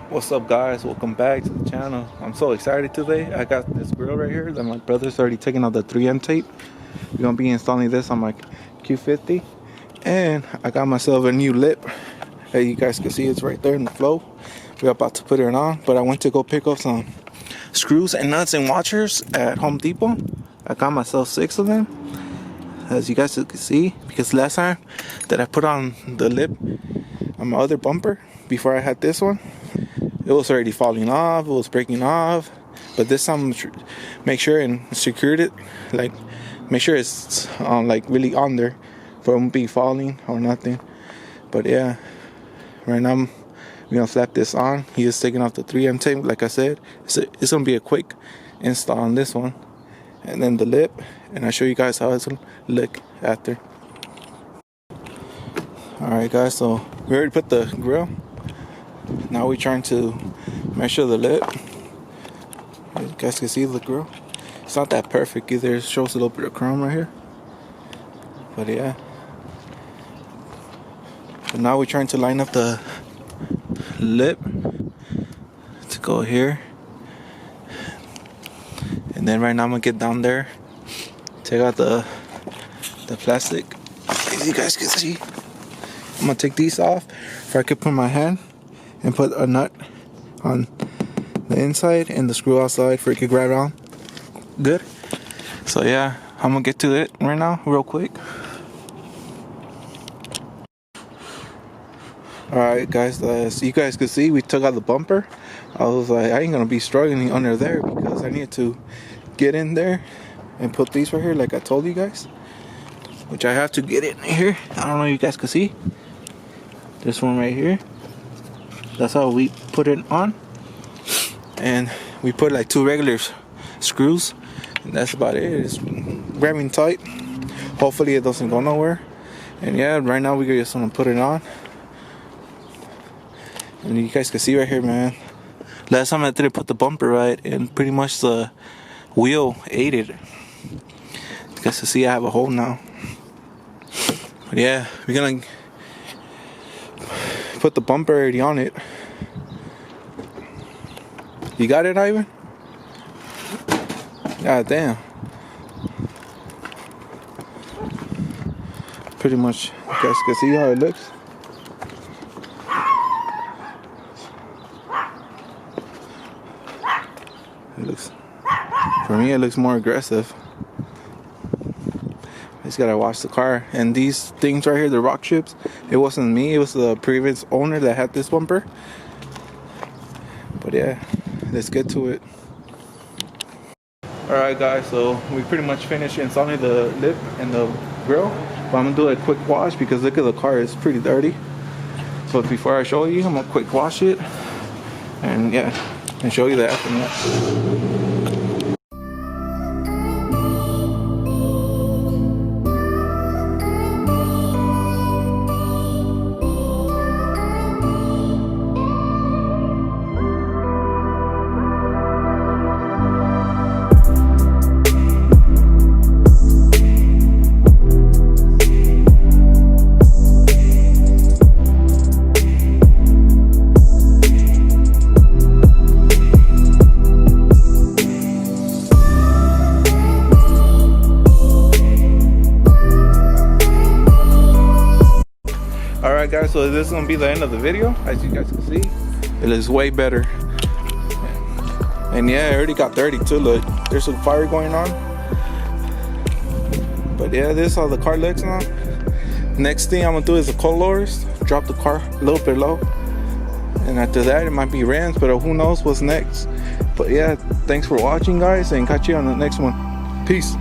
What's up, guys? Welcome back to the channel. I'm so excited today. I got this grill right here that my brother's already taken out the 3M tape. We're gonna be installing this on my Q50, and I got myself a new lip. As you guys can see, it's right there in the flow. We're about to put it on, but I went to go pick up some screws and nuts and washers at Home Depot. I got myself 6 of them, as you guys can see, because last time that I put on the lip on my other bumper before I had this one, it was already falling off, it was breaking off. But this time, make sure and secured it, like make sure it's like really on there for it won't be falling or nothing. But yeah, right now we're gonna slap this on. He is taking off the 3M tape, like I said. It's gonna be a quick install on this one, and then the lip, and I'll show you guys how it's gonna look after. Alright guys, so we already put the grill. Now we're trying to measure the lip. You guys can see the grill. It's not that perfect either. It shows a little bit of chrome right here. But yeah. But now we're trying to line up the lip to go here. And then right now I'm gonna get down there, take out the plastic. As you guys can see, I'm gonna take these off so I can put my hand and put a nut on the inside and the screw outside for it to grab on good. So yeah, I'm gonna get to it right now real quick. Alright guys, as you guys can see, we took out the bumper. I was like, I ain't gonna be struggling under there because I need to get in there and put these right here like I told you guys, which I have to get in here. I don't know if you guys can see this one right here. That's how we put it on, and we put like 2 regular screws, and that's about it. It's grabbing tight. Hopefully it doesn't go nowhere. And yeah, right now we just gonna put it on, and you guys can see right here, man. Last time I didn't put the bumper right, and pretty much the wheel ate it. You guys can see I have a hole now. But yeah, we're gonna put the bumper already on it. You got it, Ivan? God damn. Pretty much, you guys can see how it looks. It looks, for me, it looks more aggressive. I just gotta wash the car. And these things right here, the rock chips, it wasn't me, it was the previous owner that had this bumper. But yeah, let's get to it. Alright guys, so we pretty much finished installing the lip and the grill. But I'm gonna do a quick wash because look at the car, it's pretty dirty. So before I show you, I'm gonna quick wash it. And yeah, and show you the aftermath. Alright guys, so this is going to be the end of the video. As you guys can see, it looks way better. And yeah, it already got dirty too. Look, there's some fire going on. But yeah, this is how the car looks now. Next thing I'm going to do is the cold lowers. Drop the car a little bit low. And after that, it might be rims, but who knows what's next. But yeah, thanks for watching guys, and catch you on the next one. Peace.